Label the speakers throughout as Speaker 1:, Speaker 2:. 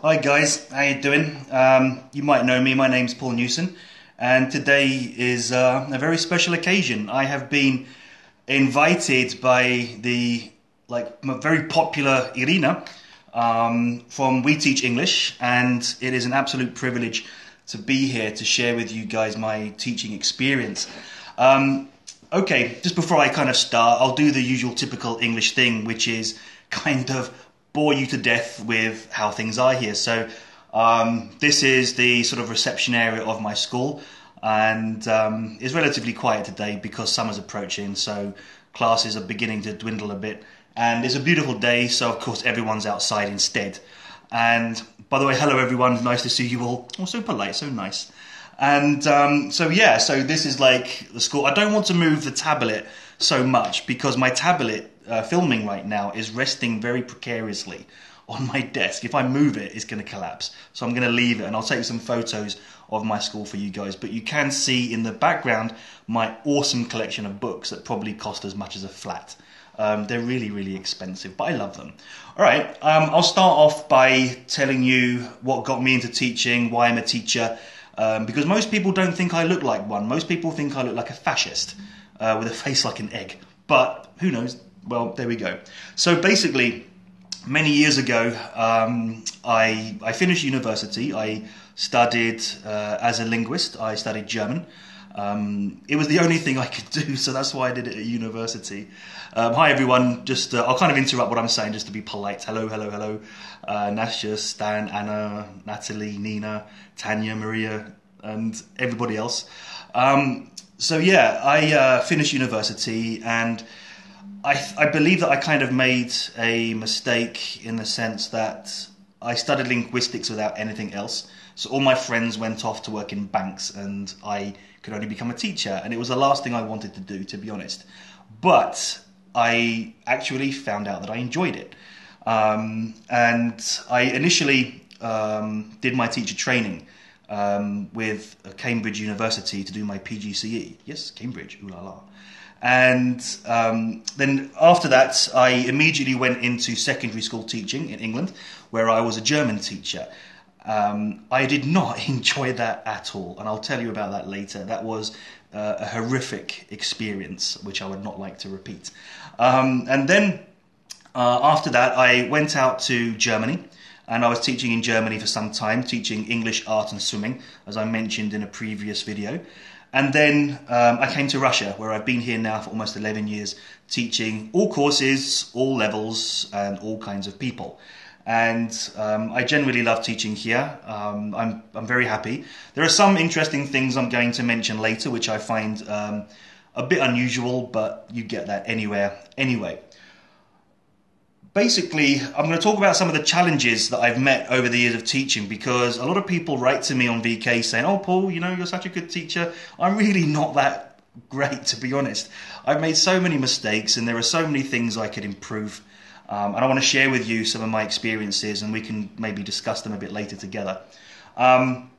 Speaker 1: Hi guys, how you doing? You might know me, my name's Paul Newson, and today is a very special occasion. I have been invited by the very popular Irina from We Teach English, and it is an absolute privilege to be here to share with you guys my teaching experience. Okay, just before I kind of start, I'll do the usual typical English thing, which is kind of bore you to death with how things are here. So this is the sort of reception area of my school, and it's relatively quiet today because summer's approaching, so classes are beginning to dwindle a bit. And it's a beautiful day, so of course everyone's outside instead. And by the way, hello everyone, nice to see you all. Oh, so polite, so nice. And so this is like the school. I don't want to move the tablet so much because my tablet filming right now is resting very precariously on my desk. If I move it, it's going to collapse. So I'm going to leave it, and I'll take some photos of my school for you guys. But you can see in the background my awesome collection of books that probably cost as much as a flat. They're really, really expensive, but I love them. All right, I'll start off by telling you what got me into teaching, why I'm a teacher, because most people don't think I look like one. Most people think I look like a fascist with a face like an egg. But who knows? Well, there we go. So basically, many years ago, I finished university. I studied as a linguist. I studied German. It was the only thing I could do, so that's why I did it at university. Hi everyone, just I'll kind of interrupt what I'm saying just to be polite. Hello, hello, hello. Nastia, Stan, Anna, Natalie, Nina, Tanya, Maria, and everybody else. I finished university, and I believe that I kind of made a mistake in the sense that I studied linguistics without anything else. So all my friends went off to work in banks, and I could only become a teacher. And it was the last thing I wanted to do, to be honest. But I actually found out that I enjoyed it. And I initially did my teacher training with Cambridge University to do my PGCE. Yes, Cambridge, ooh la la. And then after that, I immediately went into secondary school teaching in England, where I was a German teacher. I did not enjoy that at all, and I'll tell you about that later. That was a horrific experience, which I would not like to repeat. And then after that, I went out to Germany, and I was teaching in Germany for some time, teaching English, art and swimming, as I mentioned in a previous video. And then I came to Russia, where I've been here now for almost 11 years, teaching all courses, all levels, and all kinds of people. And I generally love teaching here. I'm very happy. There are some interesting things I'm going to mention later, which I find a bit unusual, but you get that anywhere anyway. Basically, I'm going to talk about some of the challenges that I've met over the years of teaching, because a lot of people write to me on VK saying, "Oh, Paul, you're such a good teacher." I'm really not that great, to be honest. I've made so many mistakes, and there are so many things I could improve. And I want to share with you some of my experiences, and we can maybe discuss them a bit later together. I'm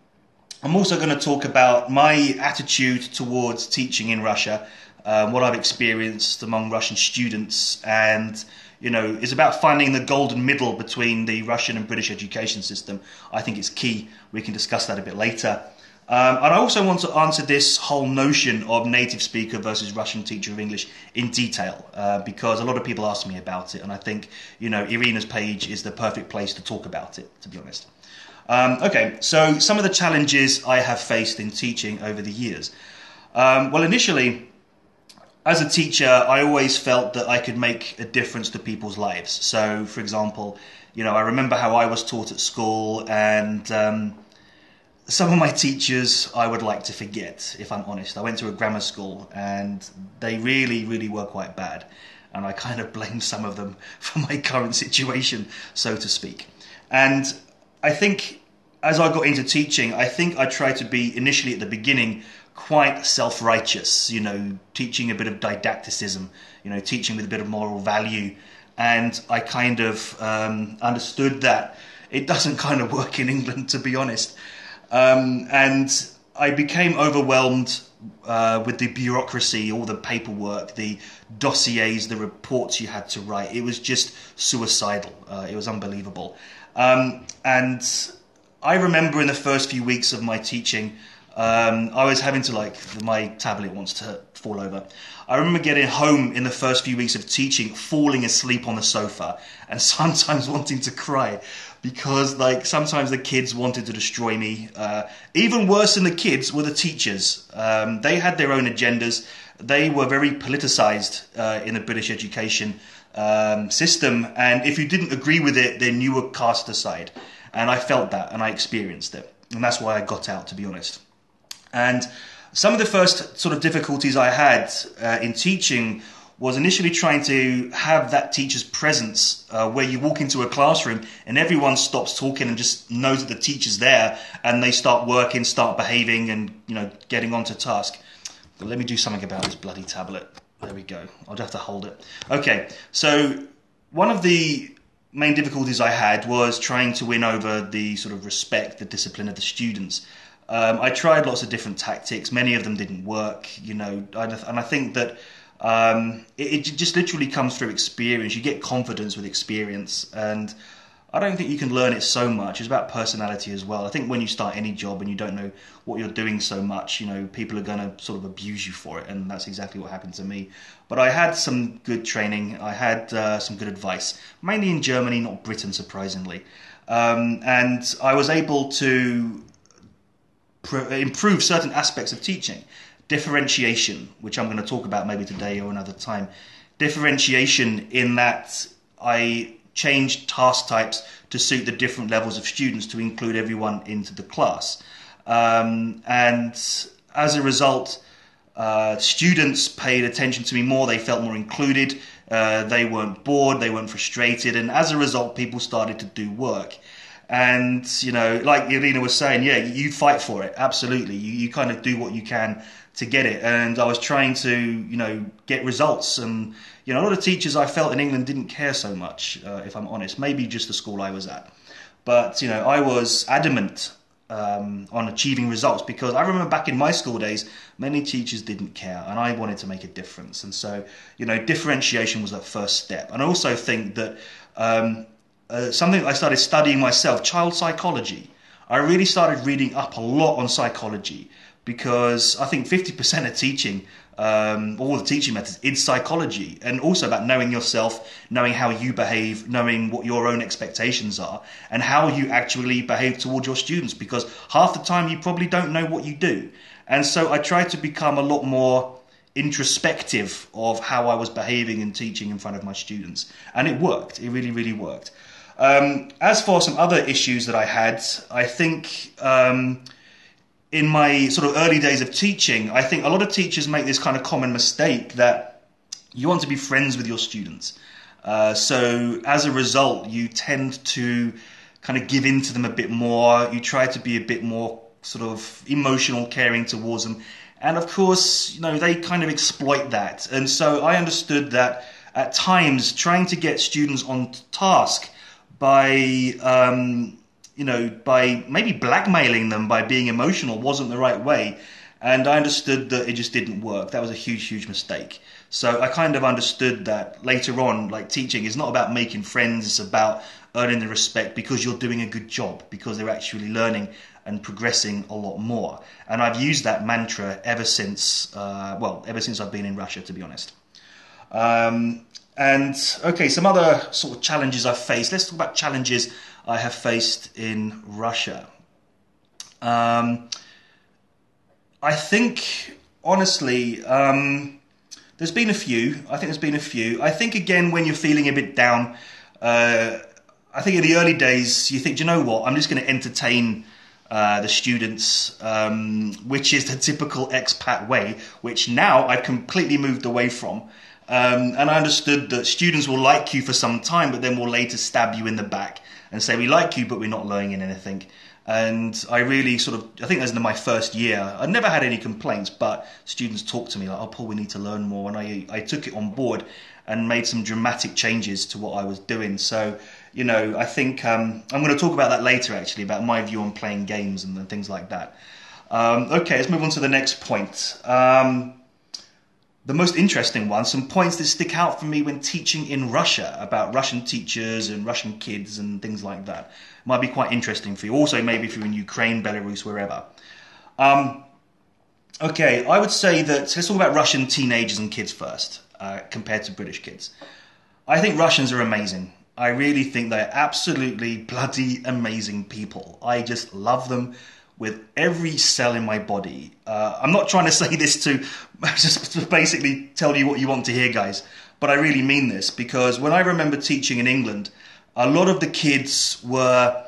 Speaker 1: also going to talk about my attitude towards teaching in Russia, what I've experienced among Russian students, and it's about finding the golden middle between the Russian and British education system. I think it's key. We can discuss that a bit later. And I also want to answer this whole notion of native speaker versus Russian teacher of English in detail, because a lot of people ask me about it, and I think, Irina's page is the perfect place to talk about it, to be honest. Okay, so some of the challenges I have faced in teaching over the years. Well, initially, as a teacher, I always felt that I could make a difference to people's lives. So, for example, I remember how I was taught at school, and some of my teachers I would like to forget, if I'm honest. I went to a grammar school, and they really, really were quite bad. And I kind of blame some of them for my current situation, so to speak. And I think as I got into teaching, I think I tried to be, initially at the beginning, quite self-righteous, teaching a bit of didacticism, teaching with a bit of moral value. And I kind of understood that it doesn't kind of work in England, to be honest. And I became overwhelmed with the bureaucracy, all the paperwork, the dossiers, the reports you had to write. It was just suicidal. It was unbelievable. And I remember in the first few weeks of my teaching, I was having to, like, my tablet wants to fall over. I remember getting home in the first few weeks of teaching, falling asleep on the sofa, and sometimes wanting to cry because, like, sometimes the kids wanted to destroy me. Even worse than the kids were the teachers. They had their own agendas. They were very politicized in the British education system, and if you didn't agree with it, then you were cast aside. And I felt that, and I experienced it, and that's why I got out, to be honest. And some of the first sort of difficulties I had in teaching was initially trying to have that teacher's presence where you walk into a classroom and everyone stops talking and just knows that the teacher's there, and they start working, start behaving, and, you know, getting onto task. But let me do something about this bloody tablet. There we go. I'll just have to hold it. Okay, so one of the main difficulties I had was trying to win over the sort of respect, the discipline of the students. I tried lots of different tactics. Many of them didn't work, you know, and I think that it just literally comes through experience. You get confidence with experience, and I don't think you can learn it so much. It's about personality as well. I think when you start any job and you don't know what you're doing so much, you know, people are going to sort of abuse you for it, and that's exactly what happened to me. But I had some good training. I had some good advice, mainly in Germany, not Britain, surprisingly. And I was able to improve certain aspects of teaching. Differentiation, which I'm going to talk about maybe today or another time. Differentiation in that I changed task types to suit the different levels of students to include everyone into the class. And as a result, students paid attention to me more. They felt more included. They weren't bored. They weren't frustrated. And as a result, people started to do work. And, you know, like Irina was saying, yeah, you fight for it. Absolutely. You kind of do what you can to get it. And I was trying to, you know, get results. And, you know, a lot of teachers I felt in England didn't care so much, if I'm honest. Maybe just the school I was at. But, you know, I was adamant on achieving results, because I remember back in my school days, many teachers didn't care, and I wanted to make a difference. And so, you know, differentiation was that first step. And I also think that something I started studying myself, child psychology. I really started reading up a lot on psychology, because I think 50% of teaching, all the teaching methods, is psychology, and also about knowing yourself, knowing how you behave, knowing what your own expectations are, and how you actually behave towards your students, because half the time you probably don't know what you do. And so I tried to become a lot more introspective of how I was behaving and teaching in front of my students, and it worked. It really, really worked. As for some other issues that I had, I think in my sort of early days of teaching, I think a lot of teachers make this kind of common mistake that you want to be friends with your students. So as a result, you tend to kind of give in to them a bit more. You try to be a bit more sort of emotional, caring towards them. And of course, you know, they kind of exploit that. And so I understood that at times trying to get students on task by, you know, by maybe blackmailing them by being emotional wasn't the right way. And I understood that it just didn't work. That was a huge, huge mistake. So I kind of understood that later on, like, teaching is not about making friends, it's about earning the respect because you're doing a good job, because they're actually learning and progressing a lot more. And I've used that mantra ever since, ever since I've been in Russia, to be honest. And okay, some other sort of challenges I've faced. Let's talk about challenges I have faced in Russia. I think, honestly, there's been a few. I think, again, when you're feeling a bit down, I think in the early days, you think, do you know what, I'm just going to entertain the students, which is the typical expat way, which now I've completely moved away from. And I understood that students will like you for some time, but then will later stab you in the back and say, we like you, but we're not learning anything. And I really I think that was in my first year. I never had any complaints, but students talked to me like, oh, Paul, we need to learn more. And I took it on board and made some dramatic changes to what I was doing. So, you know, I think I'm going to talk about that later, actually, about my view on playing games and, things like that. Okay, let's move on to the next point. I think, again, when you're feeling a bit down, I think in the early days, you think, do you know what, I'm just going to entertain the students, which is the typical expat way, which now I've completely moved away from. And I understood that students will like you for some time, but then will later stab you in the back and say, we like you, but we're not learning anything. And I really I think that was in my first year. I never had any complaints, but students talked to me like, oh, Paul, we need to learn more. And I took it on board and made some dramatic changes to what I was doing. So, you know, I think I'm going to talk about that later, actually, about my view on playing games and, things like that. the most interesting one, some points that stick out for me when teaching in Russia about Russian teachers and Russian kids and things like that. Might be quite interesting for you. Also, maybe if you're in Ukraine, Belarus, wherever. Okay, I would say that, let's talk about Russian teenagers and kids first, compared to British kids. I think Russians are amazing. I really think they're absolutely bloody amazing people. I just love them with every cell in my body. I'm not trying to say this to just to basically tell you what you want to hear, guys, but I really mean this, because when I remember teaching in England, a lot of the kids were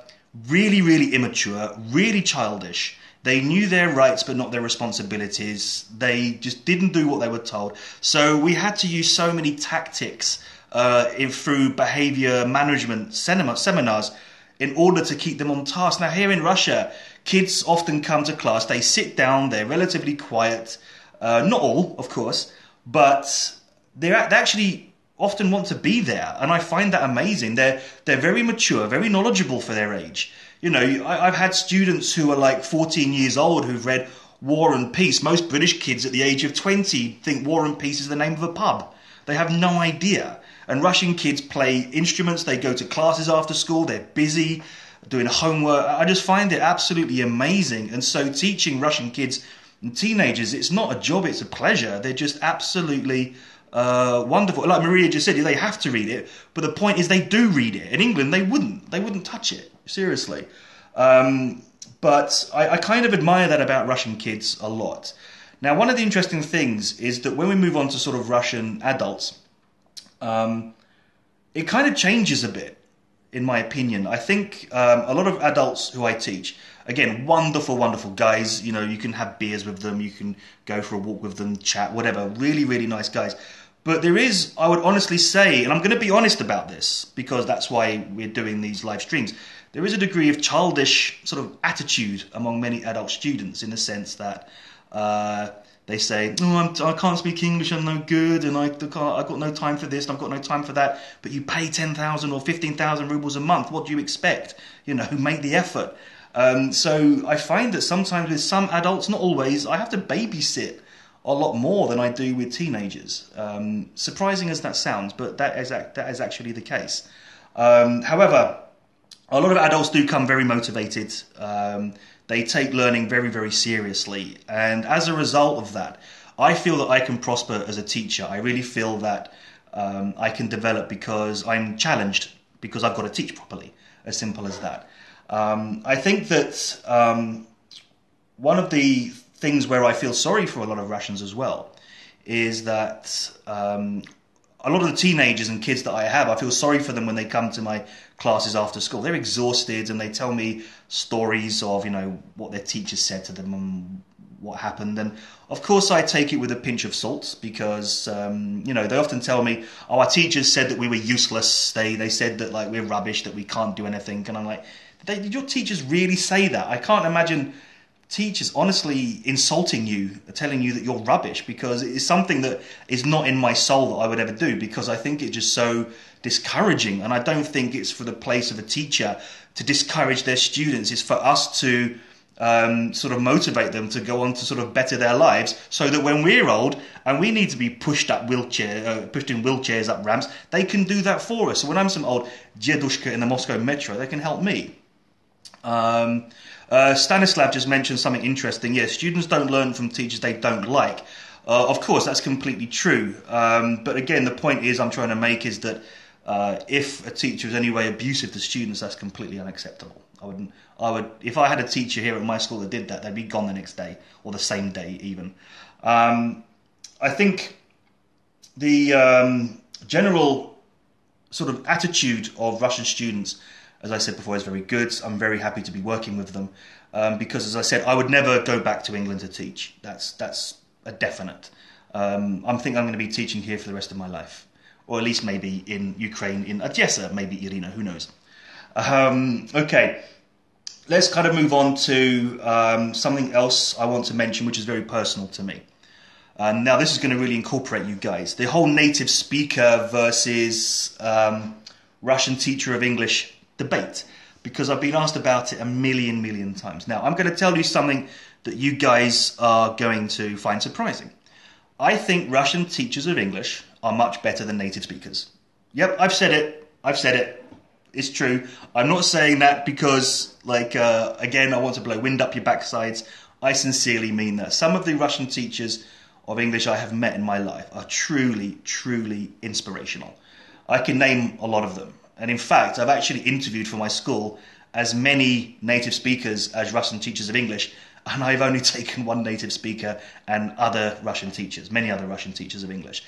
Speaker 1: really, really immature, really childish. They knew their rights but not their responsibilities. They just didn't do what they were told. So we had to use so many tactics through behavior management seminars in order to keep them on task. Now here in Russia, kids often come to class, they sit down, they're relatively quiet. Not all, of course, but they actually often want to be there, and I find that amazing. They're very mature, very knowledgeable for their age. You know, I've had students who are like 14 years old who've read War and Peace. Most British kids at the age of 20 think War and Peace is the name of a pub. They have no idea. And Russian kids play instruments, they go to classes after school, they're busy doing homework. I just find it absolutely amazing. And so teaching Russian kids and teenagers, it's not a job, it's a pleasure. They're just absolutely wonderful. Like Maria just said, they have to read it, but the point is they do read it. In England, they wouldn't touch it, seriously. But I kind of admire that about Russian kids a lot. Now, one of the interesting things is that when we move on to sort of Russian adults, it kind of changes a bit, in my opinion. I think a lot of adults who I teach, again, wonderful, wonderful guys. You know, you can have beers with them, you can go for a walk with them, chat, whatever. Really, really nice guys. But there is, I would honestly say, and I'm going to be honest about this, because that's why we're doing these live streams, there is a degree of childish sort of attitude among many adult students, in the sense that they say, oh, I can't speak English, I'm no good, and I've got no time for this, and I've got no time for that. But you pay 10,000 or 15,000 rubles a month, what do you expect? You know, make the effort. So I find that sometimes with some adults, not always, I have to babysit a lot more than I do with teenagers. Surprising as that sounds, but that is actually the case. However, a lot of adults do come very motivated. They take learning very, very seriously. And as a result of that, I feel that I can prosper as a teacher. I really feel that I can develop because I'm challenged, because I've got to teach properly. As simple as that. I think that one of the things where I feel sorry for a lot of Russians as well is that a lot of the teenagers and kids that I have, I feel sorry for them when they come to my classes after school. They're exhausted and they tell me stories of, you know, what their teachers said to them and what happened. And of course I take it with a pinch of salt, because, you know, they often tell me, oh, our teachers said that we were useless. They said that, like, we're rubbish, that we can't do anything. And I'm like, did your teachers really say that? I can't imagine teachers honestly insulting you, telling you that you're rubbish, because it is something that is not in my soul that I would ever do, because I think it's just so discouraging. And I don't think it's for the place of a teacher to discourage their students. It's for us to sort of motivate them to go on to sort of better their lives, so that when we're old and we need to be pushed in wheelchairs up ramps, they can do that for us. So when I'm some old diedushka in the Moscow metro, they can help me. Stanislav just mentioned something interesting. Yes, students don't learn from teachers they don't like. Of course, that's completely true. But again, the point I'm trying to make is that if a teacher is any way abusive to students, that's completely unacceptable. If I had a teacher here at my school that did that, they'd be gone the next day, or the same day even. I think the general sort of attitude of Russian students, as I said before, is very good. I'm very happy to be working with them, because, as I said, I would never go back to England to teach. That's a definite. I think I'm going to be teaching here for the rest of my life, or at least maybe in Ukraine, in Odessa, maybe Irina, who knows. Okay, let's kind of move on to something else I want to mention, which is very personal to me. Now, this is going to really incorporate you guys. The whole native speaker versus Russian teacher of English debate, because I've been asked about it a million times. Now, I'm going to tell you something that you guys are going to find surprising. I think Russian teachers of English are much better than native speakers. Yep, I've said it. I've said it. It's true. I'm not saying that because, again, I want to blow wind up your backsides. I sincerely mean that. Some of the Russian teachers of English I have met in my life are truly, truly inspirational. I can name a lot of them. And in fact, I've actually interviewed for my school as many native speakers as Russian teachers of English, and I've only taken one native speaker and other Russian teachers, many other Russian teachers of English.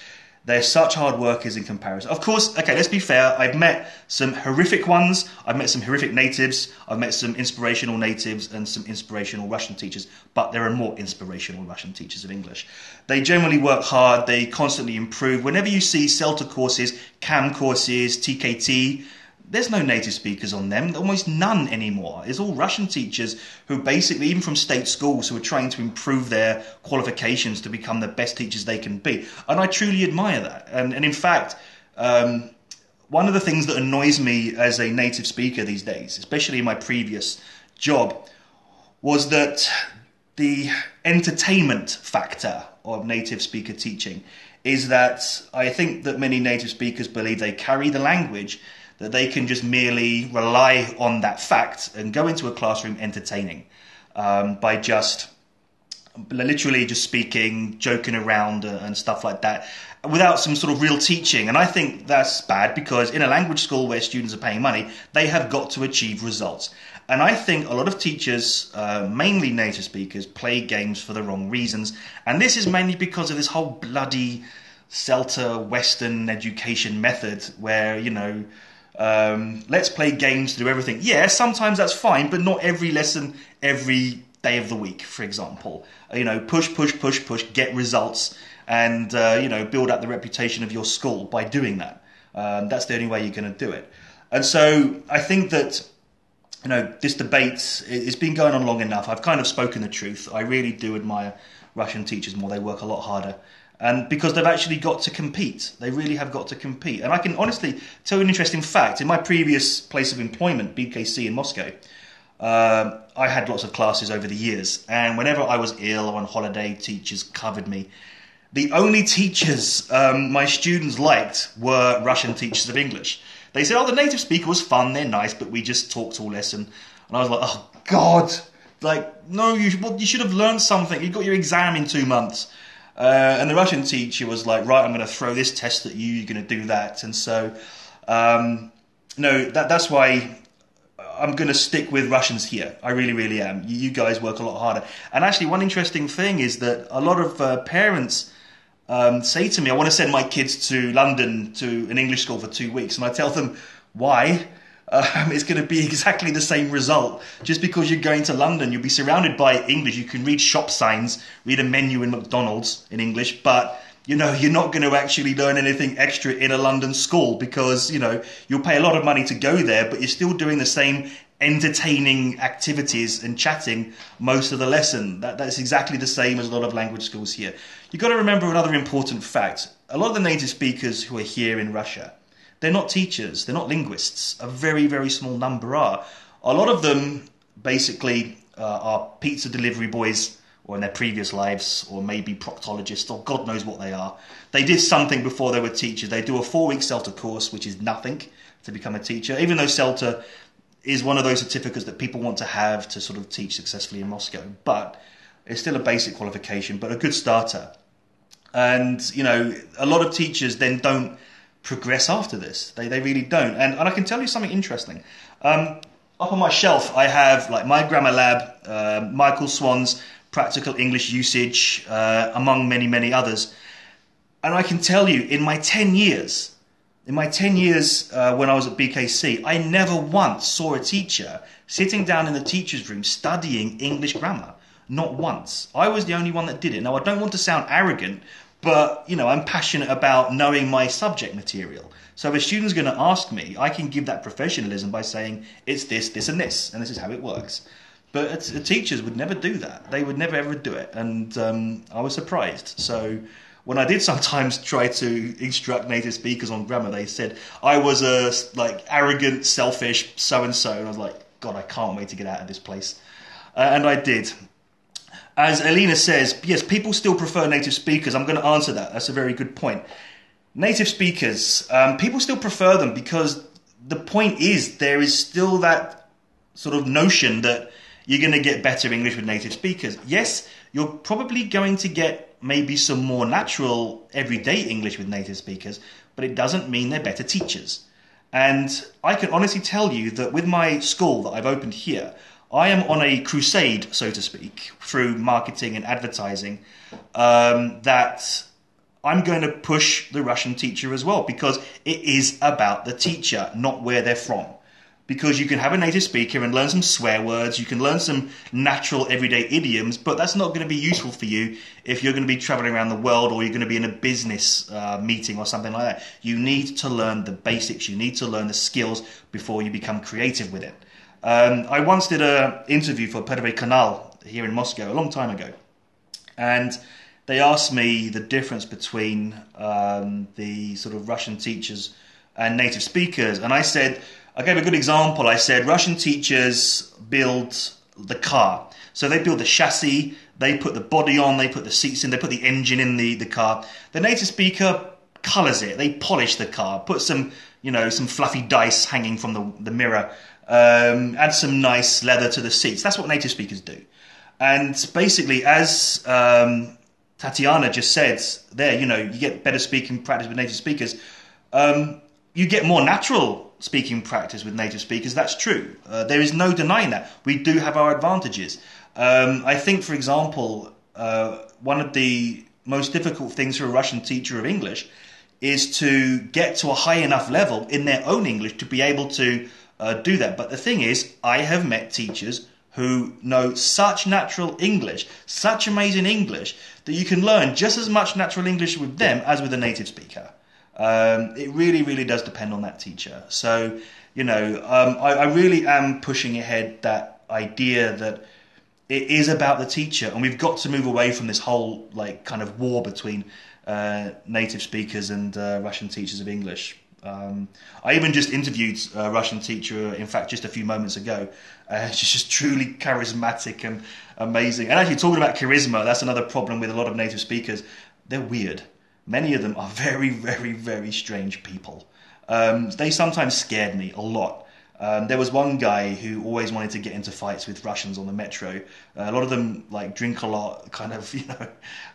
Speaker 1: They're such hard workers in comparison. Of course, okay, let's be fair, I've met some horrific ones, I've met some horrific natives, I've met some inspirational natives and some inspirational Russian teachers, but there are more inspirational Russian teachers of English. They generally work hard, they constantly improve. Whenever you see CELTA courses, CAM courses, TKT, there's no native speakers on them, almost none anymore. It's all Russian teachers who basically, even from state schools, who are trying to improve their qualifications to become the best teachers they can be. And I truly admire that. And in fact, one of the things that annoys me as a native speaker these days, especially in my previous job, was that the entertainment factor of native speaker teaching is that I think that many native speakers believe they carry the language, that they can just merely rely on that fact and go into a classroom entertaining by just literally just speaking, joking around and stuff like that, without some sort of real teaching. And I think that's bad, because in a language school where students are paying money, they have got to achieve results. And I think a lot of teachers, mainly native speakers, play games for the wrong reasons. And this is mainly because of this whole bloody CELTA Western education method where, let's play games to do everything. Yeah, sometimes that's fine, but not every lesson, every day of the week, for example. Push, push, push, push, get results, and, build up the reputation of your school by doing that. That's the only way you're going to do it. And so I think that, this debate, it's been going on long enough. I've kind of spoken the truth. I really do admire Russian teachers more. They work a lot harder. And because they've actually got to compete. They really have got to compete. And I can honestly tell you an interesting fact. In my previous place of employment, BKC in Moscow, I had lots of classes over the years. And whenever I was ill or on holiday, teachers covered me. The only teachers my students liked were Russian teachers of English. They said, the native speaker was fun, they're nice, but we just talked all lesson. And I was like, oh, God. No, you should have learned something. You got your exam in 2 months. And the Russian teacher was like, right, I'm going to throw this test at you, you're going to do that. And so, that's why I'm going to stick with Russians here. I really, really am. You guys work a lot harder. And actually, one interesting thing is that a lot of parents say to me, I want to send my kids to London to an English school for 2 weeks. And I tell them, why? It's going to be exactly the same result. Just because you're going to London, you'll be surrounded by English. You can read shop signs, read a menu in McDonald's in English, but you're not going to actually learn anything extra in a London school, because you'll pay a lot of money to go there, but you're still doing the same entertaining activities and chatting most of the lesson. That's exactly the same as a lot of language schools here. You've got to remember another important fact. A lot of the native speakers who are here in Russia, they're not teachers, they're not linguists. A very, very small number are. A lot of them basically are pizza delivery boys, or in their previous lives, or maybe proctologists, or God knows what they are. They did something before they were teachers. They do a 4-week CELTA course, which is nothing to become a teacher, even though CELTA is one of those certificates that people want to have to sort of teach successfully in Moscow. But it's still a basic qualification, but a good starter. And, a lot of teachers then don't progress after this. They really don't. And I can tell you something interesting. Up on my shelf, I have my grammar lab, Michael Swan's practical English usage, among many, many others. And I can tell you, in my 10 years when I was at BKC, I never once saw a teacher sitting down in the teacher's room studying English grammar. Not once. I was the only one that did it. Now, I don't want to sound arrogant, but, I'm passionate about knowing my subject material. So if a student's going to ask me, I can give that professionalism by saying, it's this, this, and this is how it works. But teachers would never do that. They would never, ever do it. And I was surprised. So when I did sometimes try to instruct native speakers on grammar, they said I was a arrogant, selfish so-and-so. And I was like, God, I can't wait to get out of this place. And I did. As Alina says, yes, people still prefer native speakers. I'm going to answer that. That's a very good point. Native speakers, people still prefer them because the point is there is still that sort of notion that you're going to get better English with native speakers. Yes, you're probably going to get maybe some more natural everyday English with native speakers, but it doesn't mean they're better teachers. And I can honestly tell you that with my school that I've opened here, I am on a crusade, so to speak, through marketing and advertising, that I'm going to push the Russian teacher as well, because it is about the teacher, not where they're from. Because you can have a native speaker and learn some swear words, you can learn some natural everyday idioms, but that's not going to be useful for you if you're going to be traveling around the world or you're going to be in a business meeting or something like that. You need to learn the basics, you need to learn the skills before you become creative with it. I once did an interview for Первый канал here in Moscow a long time ago, and they asked me the difference between the sort of Russian teachers and native speakers, and I gave a good example. I said Russian teachers build the car. So they build the chassis, they put the body on, they put the seats in, they put the engine in the car. The native speaker colours it, they polish the car, put some, some fluffy dice hanging from the mirror, add some nice leather to the seats. That's what native speakers do. And basically, as Tatiana just said there, you get better speaking practice with native speakers. You get more natural speaking practice with native speakers. That's true. There is no denying that. We do have our advantages. I think, for example, one of the most difficult things for a Russian teacher of English is to get to a high enough level in their own English to be able to do that. But the thing is, I have met teachers who know such natural English, such amazing English, that you can learn just as much natural English with them as with a native speaker. It really, really does depend on that teacher. So, I really am pushing ahead that idea that it is about the teacher, and we've got to move away from this whole kind of war between native speakers and Russian teachers of English. I even just interviewed a Russian teacher, in fact, just a few moments ago. She's just truly charismatic and amazing. And actually, talking about charisma, that's another problem with a lot of native speakers. They're weird. Many of them are very, very, very strange people. They sometimes scared me a lot. There was one guy who always wanted to get into fights with Russians on the metro. A lot of them drink a lot,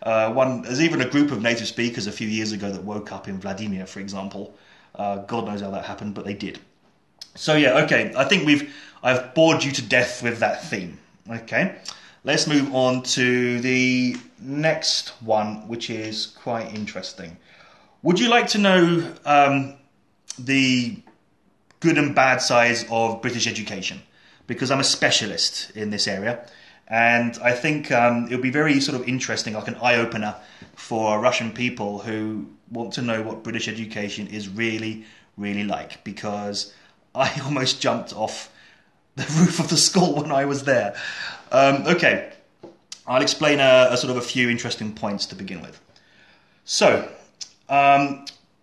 Speaker 1: there's even a group of native speakers a few years ago that woke up in Vladimir, for example. God knows how that happened, but they did. So yeah, okay, I think I've bored you to death with that theme. Okay, let's move on to the next one, which is quite interesting. Would you like to know the good and bad sides of British education? Because I'm a specialist in this area, and I think it would be very sort of interesting, like an eye-opener for Russian people who want to know what British education is really, really like, because I almost jumped off the roof of the school when I was there. Okay, I'll explain a sort of a few interesting points to begin with. So,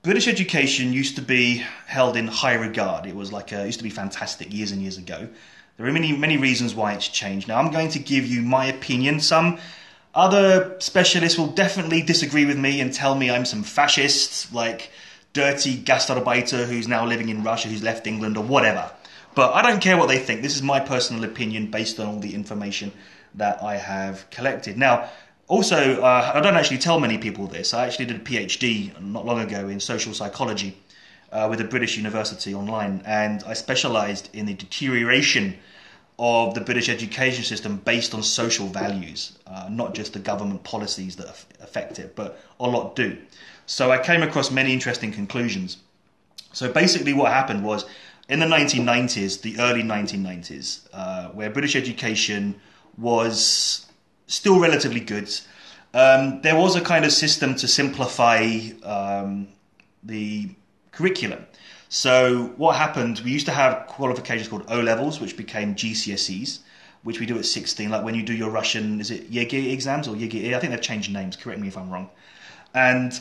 Speaker 1: British education used to be held in high regard. It was it used to be fantastic years and years ago. There are many, many reasons why it's changed. Now, I'm going to give you my opinion. Some other specialists will definitely disagree with me and tell me I'm some fascist, dirty gastarbeiter who's now living in Russia, who's left England or whatever. But I don't care what they think. This is my personal opinion based on all the information that I have collected. Now, also, I don't actually tell many people this. I actually did a PhD not long ago in social psychology with a British university online, and I specialised in the deterioration of the British education system based on social values, not just the government policies that affect it, but a lot do. So I came across many interesting conclusions. So basically what happened was, in the 1990s, the early 1990s, where British education was still relatively good, there was a kind of system to simplify the curriculum. So what happened, we used to have qualifications called O-levels, which became GCSEs, which we do at 16, like when you do your Russian, is it YEGI exams or YEGI? I think they've changed names, correct me if I'm wrong. And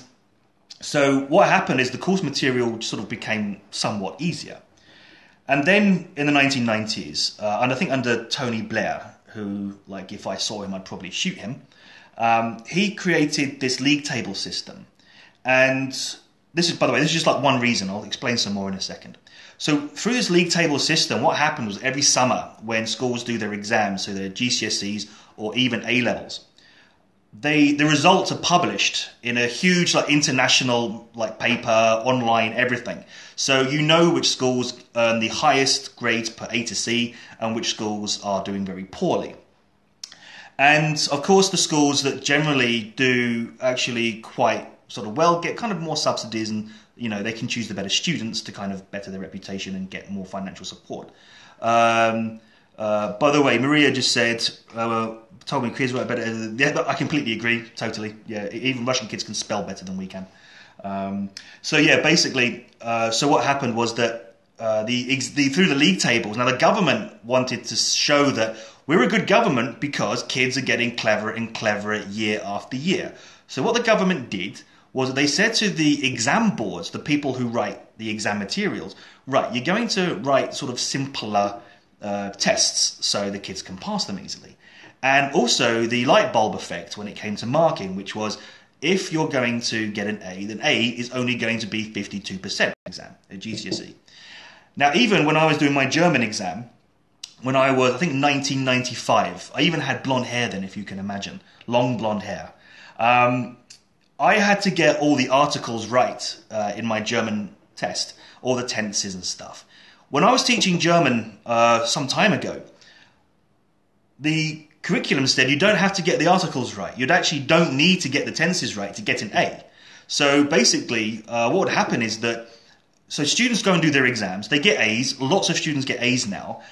Speaker 1: so what happened is the course material sort of became somewhat easier. And then in the 1990s, and I think under Tony Blair, who, like, if I saw him, I'd probably shoot him. He created this league table system. And this is, by the way, this is just like one reason. I'll explain some more in a second. So through this league table system, what happened was every summer when schools do their exams, so their GCSEs or even A-levels, the results are published in a huge like international like paper, online, everything. So you know which schools earn the highest grades per A to C and which schools are doing very poorly. And of course the schools that generally do actually quite sort of well get kind of more subsidies, and you know they can choose the better students to kind of better their reputation and get more financial support. By the way, Maria just said, told me kids write better. Yeah, I completely agree, totally. Yeah, even Russian kids can spell better than we can. So yeah, basically, so what happened was that through the league tables, now the government wanted to show that we're a good government because kids are getting cleverer and cleverer year after year. So what the government did was they said to the exam boards, the people who write the exam materials, right, you're going to write sort of simpler tests so the kids can pass them easily. And also the light bulb effect when it came to marking, which was if you're going to get an A, then A is only going to be 52% exam at GCSE. Now, even when I was doing my German exam, when I was, I think, 1995, I even had blonde hair then, if you can imagine, long blonde hair. I had to get all the articles right in my German test, all the tenses and stuff. When I was teaching German some time ago, the curriculum said you don't have to get the articles right. You actually don't need to get the tenses right to get an A. So basically, what would happen is that, so students go and do their exams, they get A's, lots of students get A's now,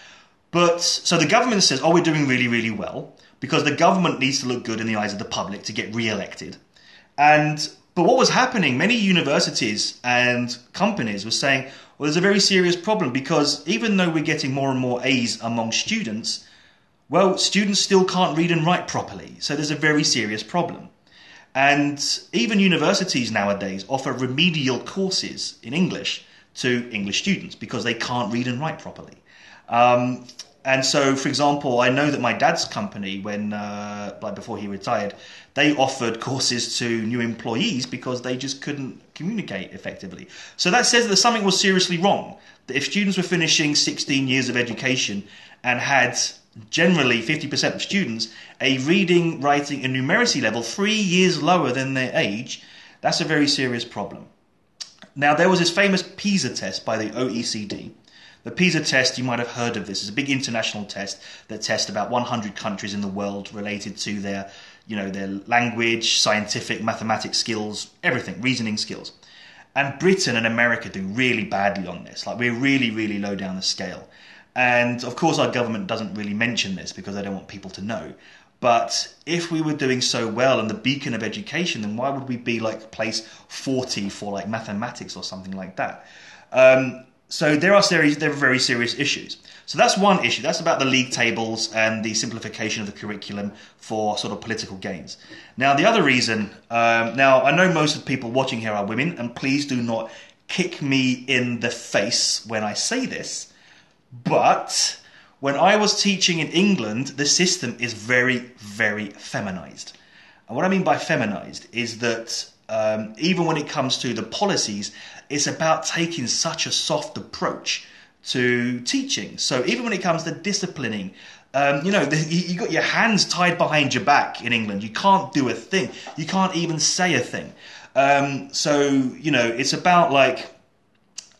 Speaker 1: but, so the government says, oh, we're doing really, really well, because the government needs to look good in the eyes of the public to get re-elected. But what was happening, many universities and companies were saying, well, there's a very serious problem, because even though we're getting more and more A's among students, well, students still can't read and write properly. So there's a very serious problem. And even universities nowadays offer remedial courses in English to English students because they can't read and write properly. And so, for example, I know that my dad's company, when like before he retired, they offered courses to new employees because they just couldn't communicate effectively. So that says that something was seriously wrong. That if students were finishing 16 years of education and had generally 50% of students a reading, writing and numeracy level 3 years lower than their age, that's a very serious problem. Now, there was this famous PISA test by the OECD. The PISA test, you might have heard of this, is a big international test that tests about 100 countries in the world related to their, you know, their language, scientific, mathematics skills, everything, reasoning skills. And Britain and America do really badly on this. Like, we're really, really low down the scale. And of course our government doesn't really mention this because they don't want people to know. But if we were doing so well and the beacon of education, then why would we be like place 40 for like mathematics or something like that? So there are very serious issues. So that's one issue. That's about the league tables and the simplification of the curriculum for sort of political gains. Now, the other reason, now I know most of the people watching here are women, and please do not kick me in the face when I say this, but when I was teaching in England, the system is very, very feminized. And what I mean by feminized is that even when it comes to the policies, it's about taking such a soft approach to teaching. So even when it comes to disciplining, you know, you got your hands tied behind your back in England. You can't do a thing. You can't even say a thing. So, you know, it's about like,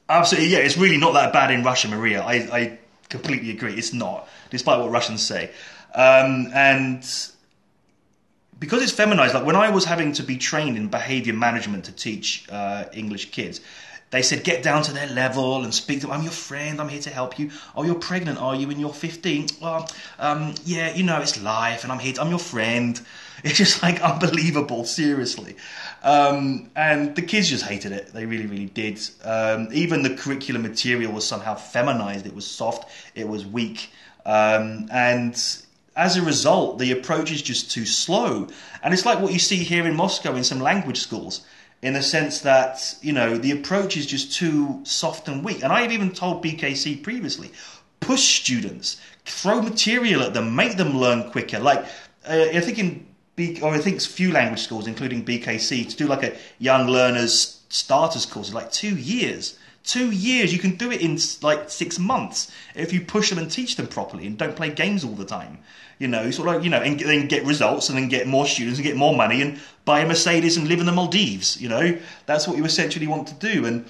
Speaker 1: absolutely, yeah, it's really not that bad in Russia, Maria. I completely agree. It's not, despite what Russians say. And because it's feminized, like when I was having to be trained in behavior management to teach English kids, they said, get down to their level and speak to them. I'm your friend. I'm here to help you. Oh, you're pregnant, are you? And you're 15. Well, yeah, you know, it's life and I'm your friend. It's just like unbelievable, seriously. And the kids just hated it. They really, really did. Even the curriculum material was somehow feminized. It was soft. It was weak. And as a result, the approach is just too slow. And it's like what you see here in Moscow in some language schools, in the sense that, you know, the approach is just too soft and weak. And I've even told BKC previously, push students, throw material at them, make them learn quicker. Like I think few language schools, including BKC, to do like a young learners starters course is like 2 years. 2 years, you can do it in like 6 months if you push them and teach them properly and don't play games all the time. You know, sort of, and then get results and then get more students and get more money and buy a Mercedes and live in the Maldives. You know, that's what you essentially want to do. And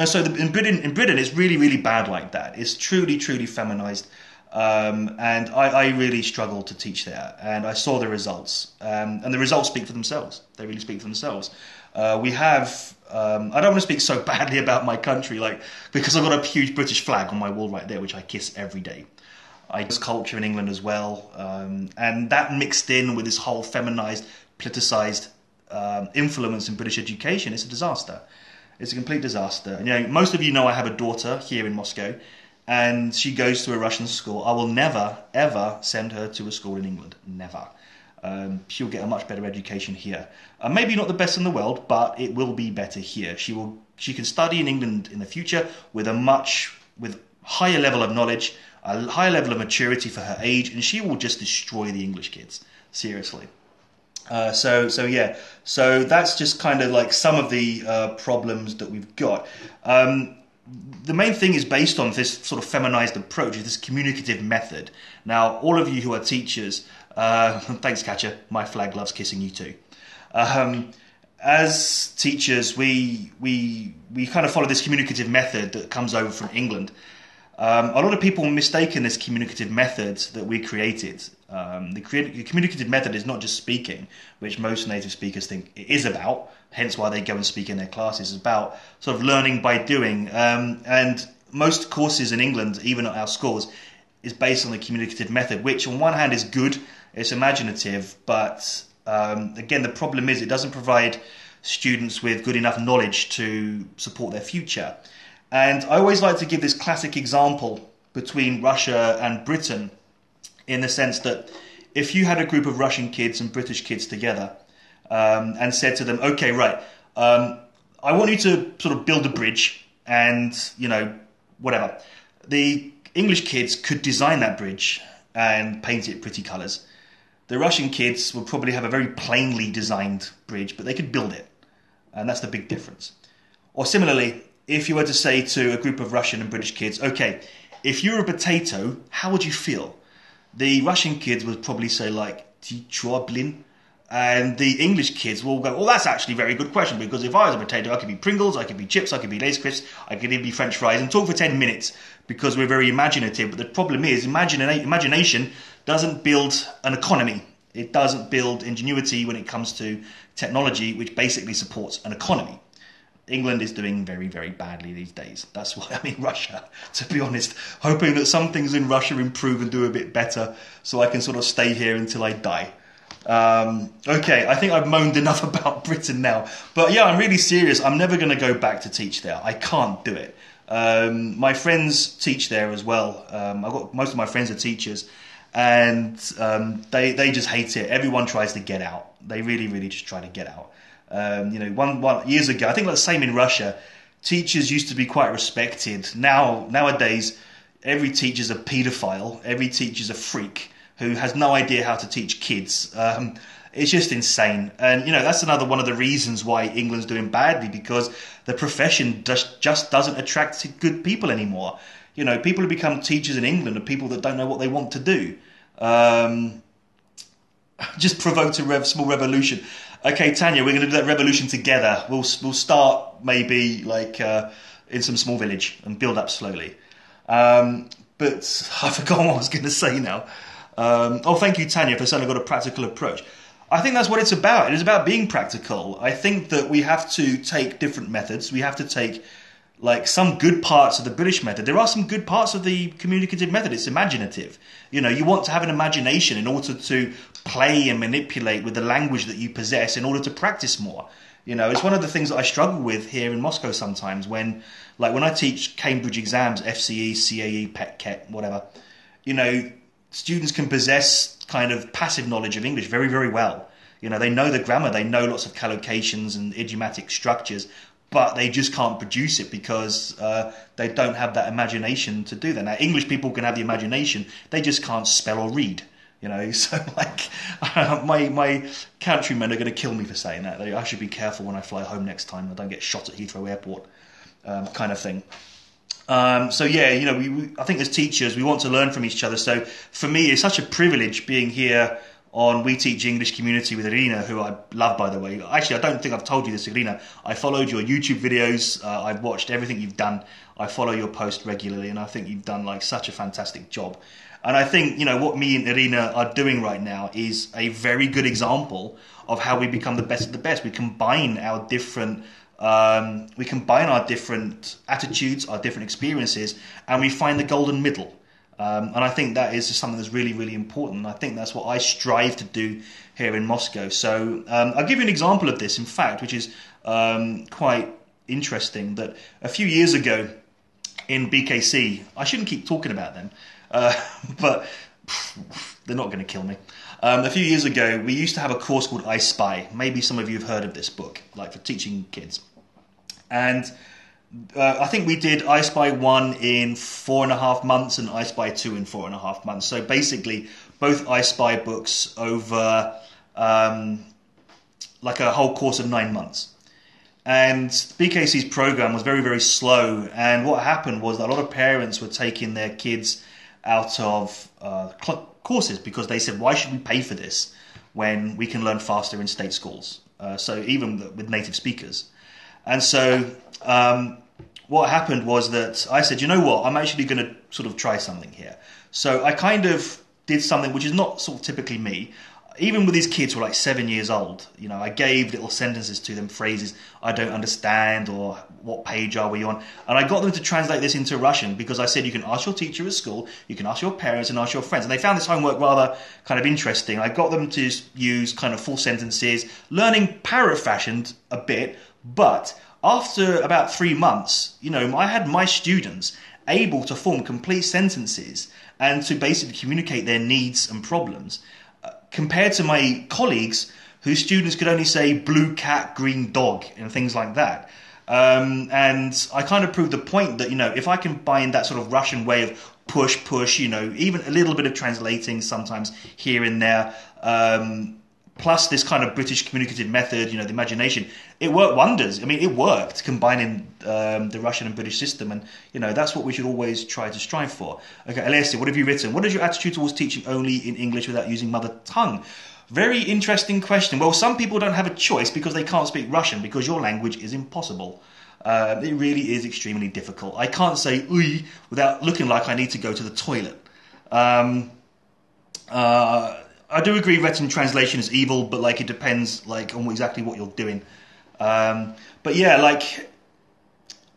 Speaker 1: so in Britain, it's really, really bad like that. It's truly, truly feminized. And I really struggled to teach there, and I saw the results. And the results speak for themselves. They really speak for themselves. We have, I don't want to speak so badly about my country, like, because I've got a huge British flag on my wall right there, which I kiss every day. I use culture in England as well, and that mixed in with this whole feminized, politicized influence in British education, it's a disaster. It's a complete disaster. You know, most of you know I have a daughter here in Moscow, and she goes to a Russian school. I will never, ever send her to a school in England. Never. She'll get a much better education here. Maybe not the best in the world, but it will be better here. She can study in England in the future with with higher level of knowledge, a higher level of maturity for her age, and she will just destroy the English kids. Seriously. So that's just kind of like some of the problems that we've got. The main thing is based on this sort of feminized approach, this communicative method. Now, all of you who are teachers, thanks, Katja, my flag loves kissing you too. As teachers, we kind of follow this communicative method that comes over from England. A lot of people mistaken this communicative method that we created. The communicative method is not just speaking, which most native speakers think it is about, hence why they go and speak in their classes. It's about sort of learning by doing. And most courses in England, even at our schools, is based on the communicative method, which on one hand is good, it's imaginative, but again, the problem is it doesn't provide students with good enough knowledge to support their future. And I always like to give this classic example between Russia and Britain, in the sense that if you had a group of Russian kids and British kids together and said to them, okay, right, I want you to sort of build a bridge and, you know, whatever. The English kids could design that bridge and paint it pretty colours. The Russian kids would probably have a very plainly designed bridge, but they could build it. And that's the big difference. Or similarly, if you were to say to a group of Russian and British kids, okay, if you're a potato, how would you feel? The Russian kids would probably say like, "Ti chua blin?" And the English kids will go, well, that's actually a very good question, because if I was a potato, I could be Pringles, I could be chips, I could be Lay's crisps, I could even be French fries, and talk for 10 minutes, because we're very imaginative. But the problem is, imagination doesn't build an economy. It doesn't build ingenuity when it comes to technology, which basically supports an economy. England is doing very, very badly these days. That's why I'm in Russia, to be honest, hoping that some things in Russia improve and do a bit better so I can sort of stay here until I die. Okay, I think I've moaned enough about Britain now. But yeah, I'm really serious. I'm never going to go back to teach there. I can't do it. My friends teach there as well. I've got most of my friends are teachers, and they just hate it. Everyone tries to get out. They really, really just try to get out. You know, years ago, I think that's the same in Russia. Teachers used to be quite respected. Nowadays, every teacher's a paedophile. Every teacher's a freak who has no idea how to teach kids. It's just insane. And, you know, that's another one of the reasons why England's doing badly, because the profession just doesn't attract good people anymore. You know, people who become teachers in England are people that don't know what they want to do. Just provoked a small revolution. Okay, Tanya, we're going to do that revolution together. We'll start maybe like in some small village and build up slowly. But I've forgotten what I was going to say now. Oh, thank you, Tanya, for saying I've got a practical approach. I think that's what it's about. It is about being practical. I think that we have to take different methods. We have to take like some good parts of the British method. There are some good parts of the communicative method. It's imaginative. You know, you want to have an imagination in order to play and manipulate with the language that you possess in order to practice more. You know, it's one of the things that I struggle with here in Moscow sometimes when I teach Cambridge exams, FCE, CAE, PET, CET, whatever, you know, students can possess kind of passive knowledge of English very, very well. You know, they know the grammar, they know lots of collocations and idiomatic structures, but they just can't produce it because they don't have that imagination to do that. Now, English people can have the imagination, they just can't spell or read. You know, so like my countrymen are going to kill me for saying that. I should be careful when I fly home next time. I don't get shot at Heathrow Airport, kind of thing. So yeah, you know, I think as teachers we want to learn from each other. So for me, it's such a privilege being here on We Teach English Community with Irina, who I love, by the way. Actually, I don't think I've told you this, Irina. I followed your YouTube videos. I've watched everything you've done. I follow your post regularly, and I think you've done like such a fantastic job. And I think, you know, what me and Irina are doing right now is a very good example of how we become the best of the best. We combine our different attitudes, our different experiences, and we find the golden middle. And I think that is something that's really, really important. And I think that's what I strive to do here in Moscow. So I'll give you an example of this, in fact, which is quite interesting. That a few years ago in BKC, I shouldn't keep talking about them, but they're not going to kill me. A few years ago, we used to have a course called I Spy. Maybe some of you have heard of this book, like for teaching kids. And I think we did I Spy 1 in 4.5 months and I Spy 2 in 4.5 months. So basically, both I Spy books over like a whole course of 9 months. And BKC's program was very, very slow. And what happened was that a lot of parents were taking their kids out of courses because they said, why should we pay for this when we can learn faster in state schools? So even with native speakers. And so what happened was that I said, you know what, I'm actually going to sort of try something here. So I kind of did something which is not sort of typically me. Even with these kids who are like 7 years old, you know, I gave little sentences to them, phrases I don't understand, or what page are we on? And I got them to translate this into Russian because I said you can ask your teacher at school, you can ask your parents and ask your friends. And they found this homework rather kind of interesting. I got them to use kind of full sentences, learning parrot-fashioned a bit, but after about 3 months, you know, I had my students able to form complete sentences and to basically communicate their needs and problems. Compared to my colleagues whose students could only say blue cat, green dog and things like that. And I kind of proved the point that, you know, if I combine that sort of Russian way of push, you know, even a little bit of translating sometimes here and there, plus this kind of British communicative method, you know, the imagination, it worked wonders. I mean, it worked, combining the Russian and British system, and, you know, that's what we should always try to strive for. Okay, Alessia, what have you written? What is your attitude towards teaching only in English without using mother tongue? Very interesting question. Well, some people don't have a choice because they can't speak Russian, because your language is impossible. It really is extremely difficult. I can't say "uy" without looking like I need to go to the toilet. I do agree written translation is evil, but like it depends like on exactly what you're doing. But yeah, like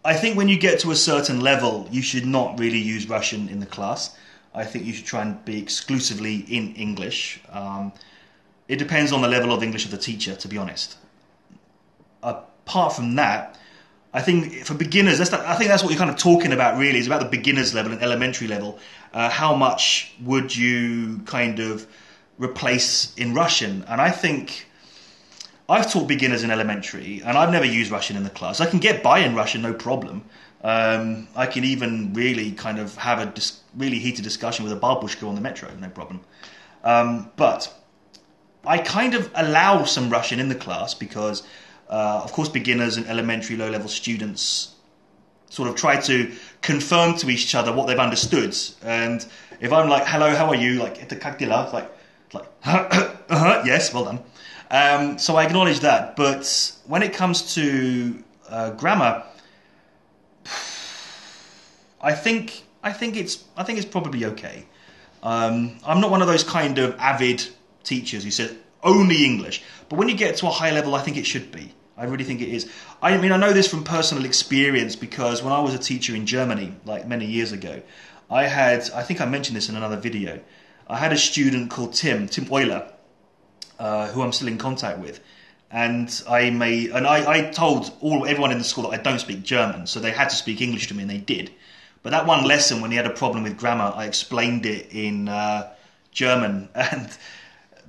Speaker 1: I think when you get to a certain level, you should not really use Russian in the class. I think you should try and be exclusively in English. It depends on the level of English of the teacher, to be honest. Apart from that, I think for beginners, I think that's what you're kind of talking about really, is about the beginners level and elementary level. How much would you kind of replace in Russian? And I think I've taught beginners in elementary and I've never used Russian in the class. I can get by in Russian, no problem. I can even really kind of have a really heated discussion with a babushka on the metro, no problem. But I kind of allow some Russian in the class because, of course, beginners and elementary low-level students sort of try to confirm to each other what they've understood. And if I'm like, hello, how are you? Like, это как дела? Like, yes, well done. So I acknowledge that. But when it comes to grammar, I think it's probably okay. I'm not one of those kind of avid teachers who says only English. But when you get to a high level, I think it should be. I really think it is. I mean, I know this from personal experience because when I was a teacher in Germany, like many years ago, I think I mentioned this in another video, I had a student called Tim Euler, who I'm still in contact with. And I told everyone in the school that I don't speak German, so they had to speak English to me, and they did. But that one lesson, when he had a problem with grammar, I explained it in German, and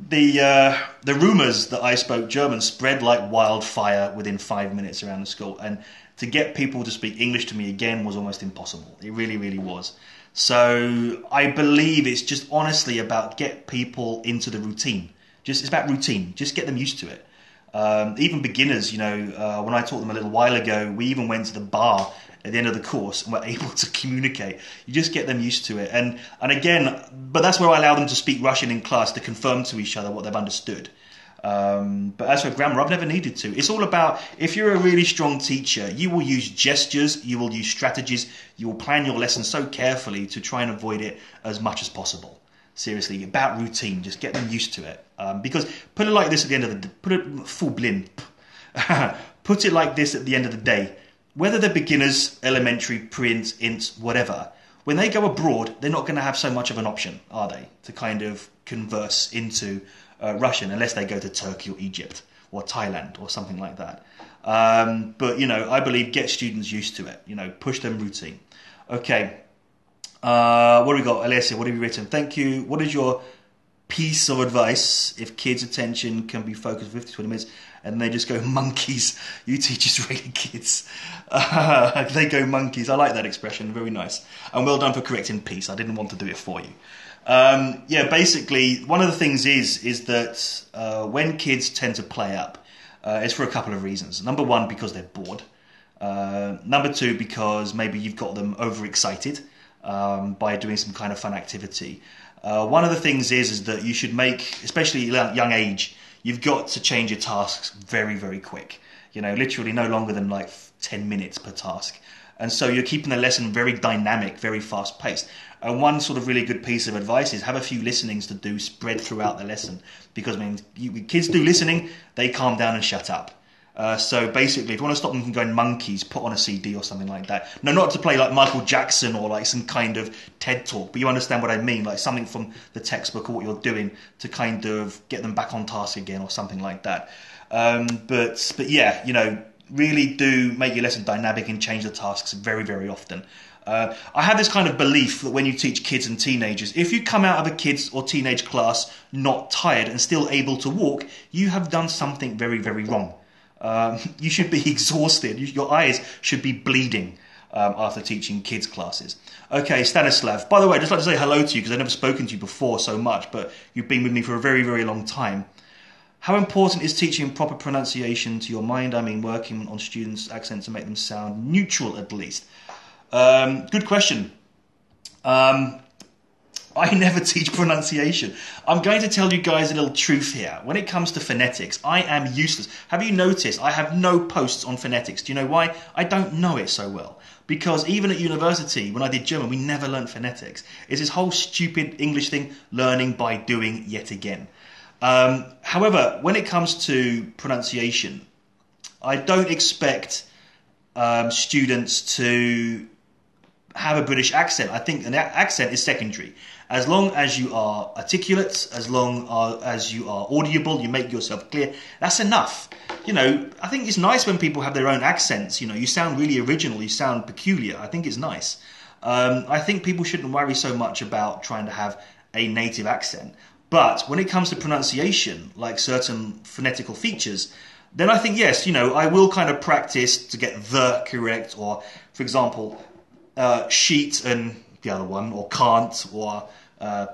Speaker 1: the rumours that I spoke German spread like wildfire within 5 minutes around the school, and to get people to speak English to me again was almost impossible. It really, really was. So I believe it's just honestly about get people into the routine. It's about routine. Just get them used to it. Even beginners, when I taught them a little while ago, we even went to the bar at the end of the course and were able to communicate. You just get them used to it. And again, but that's where I allow them to speak Russian in class to confirm to each other what they've understood. But as for grammar, I've never needed to. It's all about, if you're a really strong teacher, you will use gestures, you will use strategies, you will plan your lesson so carefully to try and avoid it as much as possible. Seriously, about routine, just get them used to it. Because put it like this at the end of the day, put it like this at the end of the day, whether they're beginners, elementary, pre-int, int, whatever, when they go abroad, they're not going to have so much of an option, are they, to kind of converse into Russian, unless they go to Turkey or Egypt or Thailand or something like that. But, I believe get students used to it, push them routine. Okay. What do we got? Alessia, what have you written? Thank you. What is your piece of advice if kids' attention can be focused for 50 to 20 minutes and they just go monkeys? You teachers rating kids. They go monkeys. I like that expression. Very nice. And well done for correcting piece. I didn't want to do it for you. Basically, one of the things is that when kids tend to play up, it's for a couple of reasons. Number one, because they're bored. Number two, because maybe you've got them overexcited by doing some kind of fun activity. One of the things is that you should make, especially at a young age, you've got to change your tasks very, very quick. Literally no longer than like 10 minutes per task. And so you're keeping the lesson very dynamic, very fast-paced. And one sort of really good piece of advice is have a few listenings to do spread throughout the lesson. Because, kids do listening, they calm down and shut up. So basically, if you want to stop them from going monkeys, put on a CD or something like that. No, not to play like Michael Jackson or like some kind of TED talk, but you understand what I mean, like something from the textbook or what you're doing to kind of get them back on task again or something like that. But yeah, really do make your lesson dynamic and change the tasks very, very often. I have this kind of belief that when you teach kids and teenagers, if you come out of a kids or teenage class not tired and still able to walk, you have done something very, very wrong. You should be exhausted. Your eyes should be bleeding after teaching kids classes. Okay, Stanislav. By the way, I'd just like to say hello to you because I've never spoken to you before so much, but you've been with me for a very, very long time. How important is teaching proper pronunciation to your mind? I mean, working on students' accents to make them sound neutral at least. Good question. I never teach pronunciation. I'm going to tell you guys a little truth here. When it comes to phonetics, I am useless. Have you noticed I have no posts on phonetics? Do you know why? I don't know it so well. Because even at university, when I did German, we never learned phonetics. It's this whole stupid English thing, learning by doing yet again. However, when it comes to pronunciation, I don't expect students to have a British accent. I think an accent is secondary. As long as you are articulate, as long as you are audible, you make yourself clear, that's enough. I think it's nice when people have their own accents. You sound really original, you sound peculiar. I think it's nice. I think people shouldn't worry so much about trying to have a native accent. But when it comes to pronunciation, like certain phonetical features, then I think, yes, I will kind of practice to get the correct, or, for example, sheet and the other one, or can't, or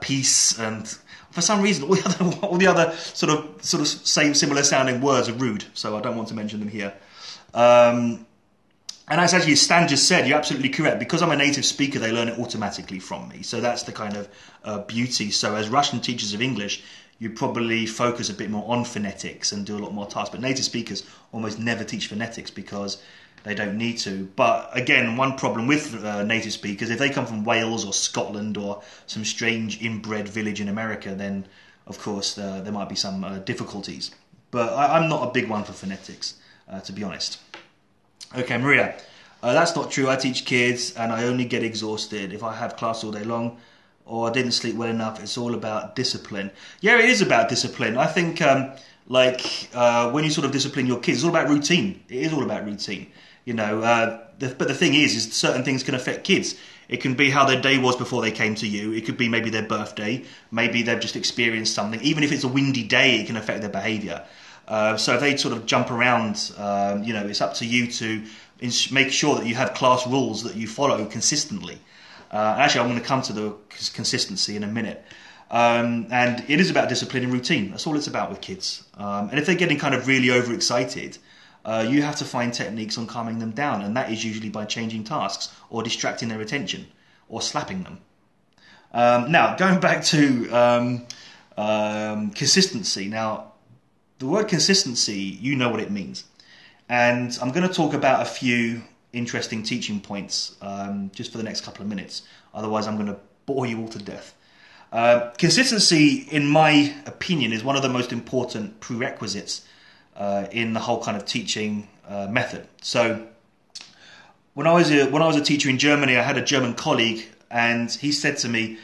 Speaker 1: piece, and for some reason all the other sort of same similar sounding words are rude, so I don't want to mention them here. And as actually Stan just said, you're absolutely correct. Because I'm a native speaker, they learn it automatically from me. So that's the kind of beauty. So as Russian teachers of English, you probably focus a bit more on phonetics and do a lot more tasks. But native speakers almost never teach phonetics because they don't need to. But again, one problem with native speakers, if they come from Wales or Scotland or some strange inbred village in America, then of course there might be some difficulties. But I'm not a big one for phonetics, to be honest. Okay, Maria, that's not true. I teach kids and I only get exhausted if I have class all day long or I didn't sleep well enough. It's all about discipline. Yeah, it is about discipline. I think when you sort of discipline your kids, it's all about routine. It is all about routine. But the thing is certain things can affect kids. It can be how their day was before they came to you. It could be maybe their birthday. Maybe they've just experienced something. Even if it's a windy day, it can affect their behaviour. So if they sort of jump around, it's up to you to make sure that you have class rules that you follow consistently. Actually, I'm going to come to the consistency in a minute. And it is about discipline and routine. That's all it's about with kids. And if they're getting kind of really overexcited, you have to find techniques on calming them down. And that is usually by changing tasks or distracting their attention or slapping them. Now, going back to consistency. Now, the word consistency, you know what it means. And I'm going to talk about a few interesting teaching points just for the next couple of minutes. Otherwise, I'm going to bore you all to death. Consistency, in my opinion, is one of the most important prerequisites in the whole kind of teaching method. So when I was a teacher in Germany, I had a German colleague, and he said to me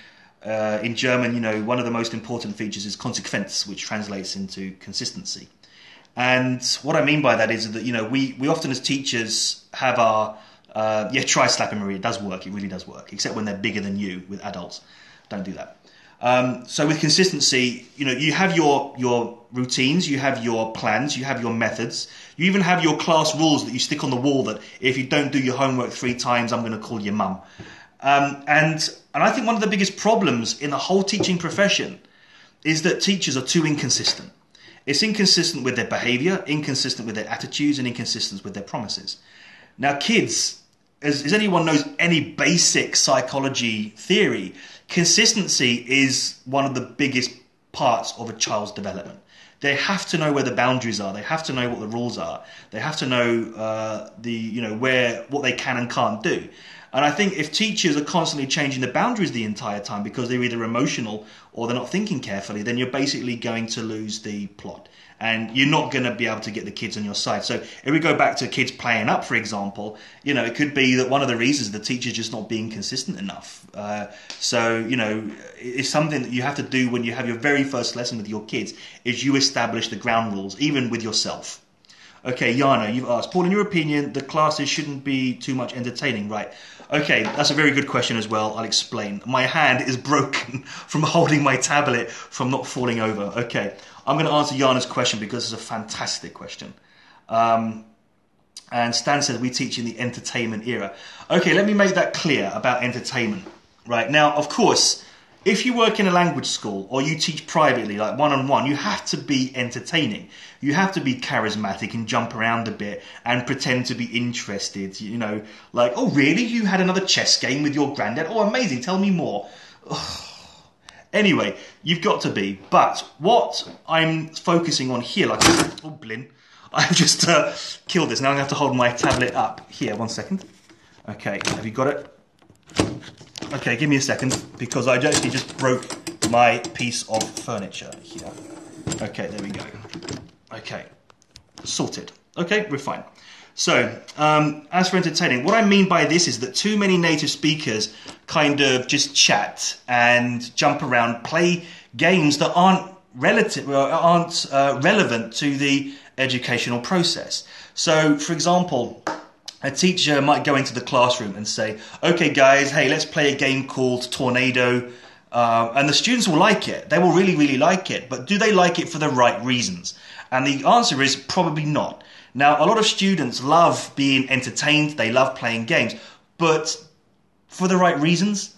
Speaker 1: in German, one of the most important features is Konsequenz, which translates into consistency. And what I mean by that is that, we often as teachers have our, try slapping Maria. It does work. It really does work, except when they're bigger than you with adults. Don't do that. So with consistency, you have your routines, you have your plans, you have your methods, you even have your class rules that you stick on the wall that if you don't do your homework 3 times, I'm going to call your mum. And I think one of the biggest problems in the whole teaching profession is that teachers are too inconsistent. It's inconsistent with their behaviour, inconsistent with their attitudes, and inconsistent with their promises. Now, kids, as anyone knows any basic psychology theory, consistency is one of the biggest parts of a child's development. They have to know where the boundaries are. They have to know what the rules are. They have to know what they can and can't do. And I think if teachers are constantly changing the boundaries the entire time because they're either emotional or they're not thinking carefully, then you're basically going to lose the plot. And you're not going to be able to get the kids on your side. So if we go back to kids playing up, for example, it could be that one of the reasons the teacher's just not being consistent enough. It's something that you have to do when you have your very first lesson with your kids, is you establish the ground rules, even with yourself. Okay, Yana, you've asked, Paul, in your opinion, the classes shouldn't be too much entertaining, right? Okay, that's a very good question as well. I'll explain. My hand is broken from holding my tablet from not falling over. Okay, I'm going to answer Yana's question because it's a fantastic question. And Stan says we teach in the entertainment era. Okay, let me make that clear about entertainment. Right, now, of course, if you work in a language school or you teach privately, like one-on-one, you have to be entertaining. You have to be charismatic and jump around a bit and pretend to be interested, like, oh, really? You had another chess game with your granddad? Oh, amazing. Tell me more. Anyway, you've got to be. But what I'm focusing on here, I've just killed this. Now I'm going to have to hold my tablet up. Here, 1 second. Okay, have you got it? Okay, give me a second, because I actually just broke my piece of furniture here. Okay, there we go. Okay, sorted. Okay, we're fine. So, as for entertaining, what I mean by this is that too many native speakers kind of just chat and jump around, play games that aren't relevant to the educational process. So, for example, a teacher might go into the classroom and say, okay, guys, hey, let's play a game called Tornado. And the students will like it. They will really, really like it. But do they like it for the right reasons? And the answer is probably not. Now, a lot of students love being entertained. They love playing games. But for the right reasons?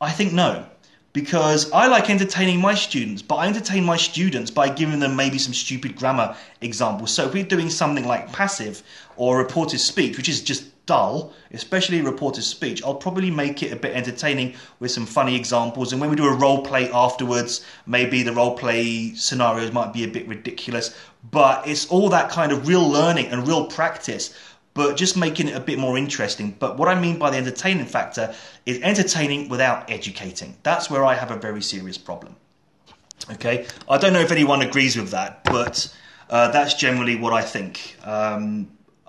Speaker 1: I think no. Because I like entertaining my students, but I entertain my students by giving them maybe some stupid grammar examples. So if we're doing something like passive or reported speech, which is just dull, especially reported speech, I'll probably make it a bit entertaining with some funny examples. And when we do a role play afterwards, maybe the role play scenarios might be a bit ridiculous, but it's all that kind of real learning and real practice, but just making it a bit more interesting. But what I mean by the entertaining factor is entertaining without educating. That's where I have a very serious problem. Okay, I don't know if anyone agrees with that, but that's generally what I think.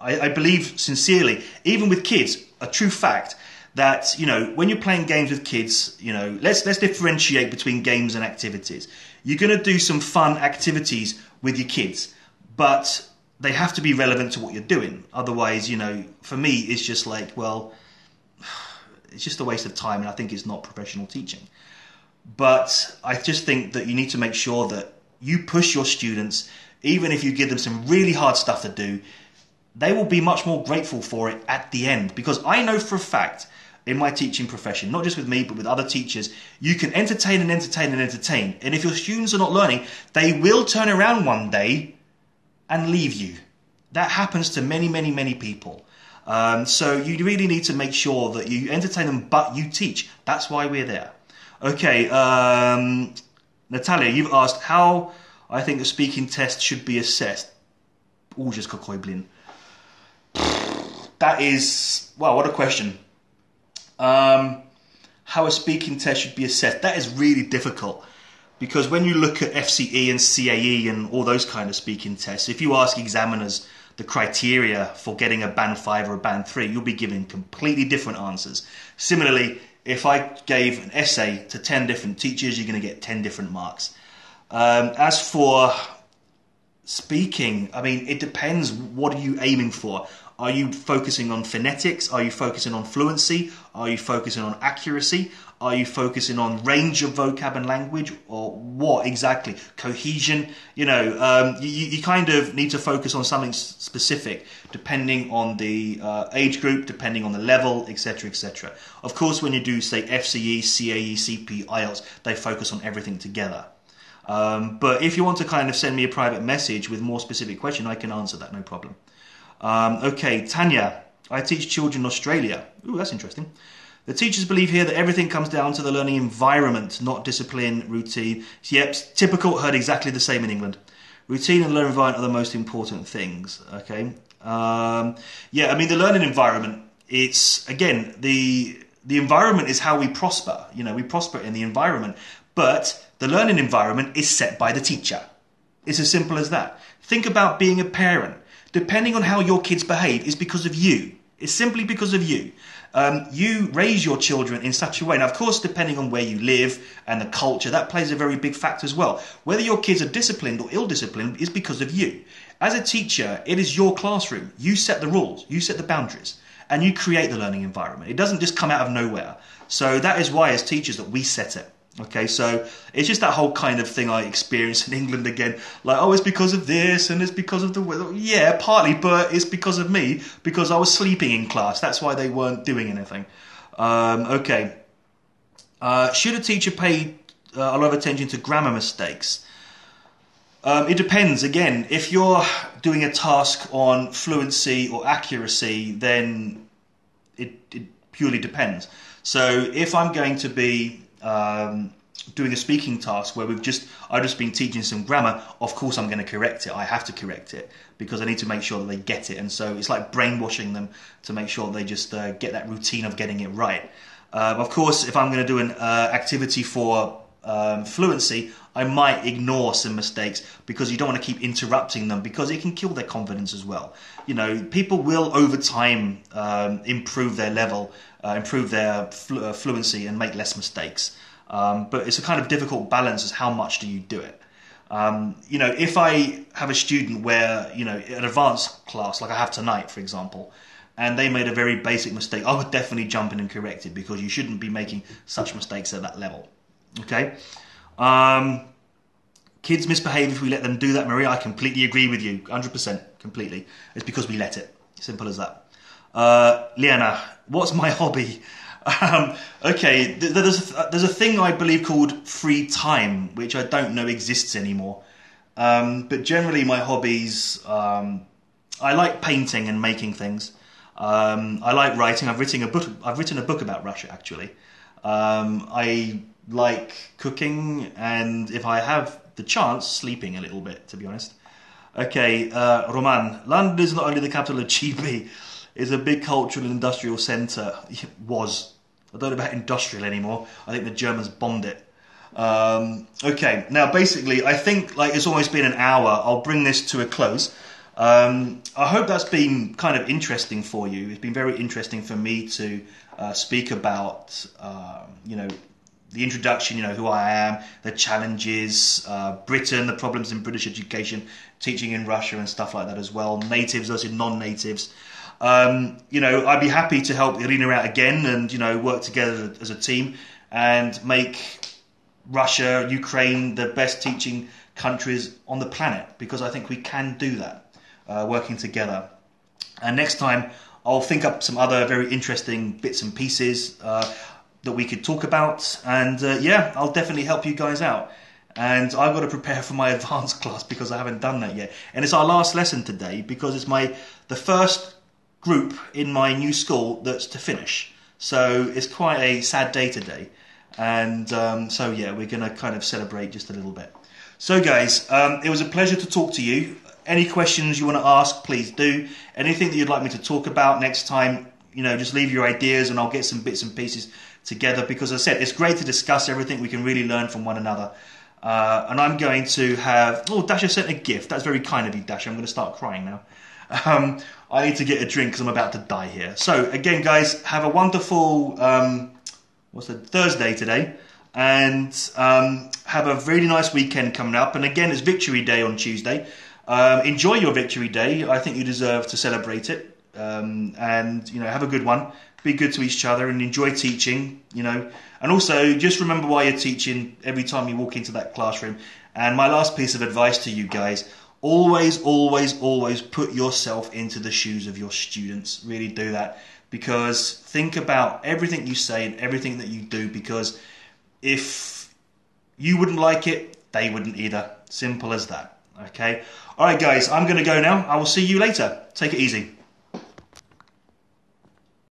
Speaker 1: I believe sincerely, even with kids, a true fact that, when you're playing games with kids, let's differentiate between games and activities. You're going to do some fun activities with your kids, but they have to be relevant to what you're doing. Otherwise, for me, it's just like, well, it's just a waste of time, and I think it's not professional teaching. But I just think that you need to make sure that you push your students, even if you give them some really hard stuff to do, they will be much more grateful for it at the end. Because I know for a fact, in my teaching profession, not just with me, but with other teachers, you can entertain and entertain and entertain. And if your students are not learning, they will turn around one day and leave you. That happens to many, many, many people. So you really need to make sure that you entertain them, but you teach. That's why we're there. Okay, Natalia, you've asked how I think the speaking test should be assessed. That is, wow, what a question. How a speaking test should be assessed. That is really difficult, because when you look at FCE and CAE and all those kind of speaking tests, if you ask examiners the criteria for getting a band 5 or a band 3, you'll be given completely different answers. Similarly, if I gave an essay to 10 different teachers, you're going to get 10 different marks. As for speaking, I mean, it depends. What are you aiming for? Are you focusing on phonetics? Are you focusing on fluency? Are you focusing on accuracy? Are you focusing on range of vocab and language? Or what exactly? Cohesion? You know, you kind of need to focus on something specific, depending on the age group, depending on the level, etc., etc. Of course, when you do, say, FCE, CAE, CP, IELTS, they focus on everything together. But if you want to kind of send me a private message with more specific question, I can answer that, no problem. Okay, Tanya, I teach children in Australia. Ooh, that's interesting. The teachers believe here that everything comes down to the learning environment, not discipline, routine. Yep, typical, heard exactly the same in England. Routine and learning environment are the most important things, okay? Yeah, I mean, the learning environment, it's, again, the environment is how we prosper. You know, we prosper in the environment, but the learning environment is set by the teacher. It's as simple as that. Think about being a parent. Depending on how your kids behave is because of you. It's simply because of you. You raise your children in such a way. Now, of course, depending on where you live and the culture, that plays a very big factor as well. Whether your kids are disciplined or ill-disciplined is because of you. As a teacher, it is your classroom. You set the rules, you set the boundaries, and you create the learning environment. It doesn't just come out of nowhere. So that is why, as teachers, that we set it. Okay, so it's just that whole kind of thing I experienced in England again. Like, oh, it's because of this and it's because of the weather. Yeah, partly, but it's because of me, because I was sleeping in class. That's why they weren't doing anything. Okay. Should a teacher pay a lot of attention to grammar mistakes? It depends. Again, if you're doing a task on fluency or accuracy, then it purely depends. So if I'm going to be doing a speaking task where I've just been teaching some grammar, of course I'm going to correct it. I have to correct it because I need to make sure that they get it. And so it's like brainwashing them to make sure they just get that routine of getting it right. Of course, if I'm going to do an activity for fluency, I might ignore some mistakes because you don't want to keep interrupting them, because it can kill their confidence as well. You know, people will over time improve their level, improve their fluency and make less mistakes. But it's a kind of difficult balance as how much do you do it. You know, if I have a student where, you know, an advanced class, like I have tonight, for example, and they made a very basic mistake, I would definitely jump in and correct it, because you shouldn't be making such mistakes at that level. Okay? Kids misbehave if we let them do that, Maria. I completely agree with you, 100%, completely. It's because we let it. Simple as that. Liana, what's my hobby? Okay, there's a thing I believe called free time, which I don't know exists anymore. But generally my hobbies, I like painting and making things. I like writing. I've written a book about Russia, actually. I like cooking, and if I have the chance, sleeping a little bit, to be honest. Okay, Roman, London is not only the capital of GB, it's a big cultural and industrial centre. It was. I don't know about industrial anymore. I think the Germans bombed it. Okay, now basically, I think like it's almost been an hour. I'll bring this to a close. I hope that's been kind of interesting for you. It's been very interesting for me to speak about, you know, the introduction, you know, who I am, the challenges, Britain, the problems in British education, teaching in Russia and stuff like that as well, natives versus non-natives. You know, I'd be happy to help Irina out again and, you know, work together as a team and make Russia, Ukraine the best teaching countries on the planet, because I think we can do that, working together. And next time I'll think up some other very interesting bits and pieces that we could talk about, and yeah, I'll definitely help you guys out. And I've got to prepare for my advanced class because I haven't done that yet. And it's our last lesson today because it's the first group in my new school that's to finish. So it's quite a sad day today. And so yeah, we're going to kind of celebrate just a little bit. So guys, it was a pleasure to talk to you. Any questions you want to ask, please do. Anything that you'd like me to talk about next time, you know, just leave your ideas and I'll get some bits and pieces together, because as I said, it's great to discuss everything. We can really learn from one another. And I'm going to have... Oh, Dasha sent a gift. That's very kind of you, Dasha. I'm going to start crying now. I need to get a drink because I'm about to die here. So, again, guys, have a wonderful Thursday today. And have a really nice weekend coming up. And again, it's Victory Day on Tuesday. Enjoy your Victory Day. I think you deserve to celebrate it. And, you know, have a good one. Be good to each other and enjoy teaching, you know. And also, just remember why you're teaching every time you walk into that classroom. And my last piece of advice to you guys, always, always, always put yourself into the shoes of your students. Really do that. Because think about everything you say and everything that you do, because if you wouldn't like it, they wouldn't either. Simple as that. Okay? All right, guys, I'm going to go now. I will see you later. Take it easy.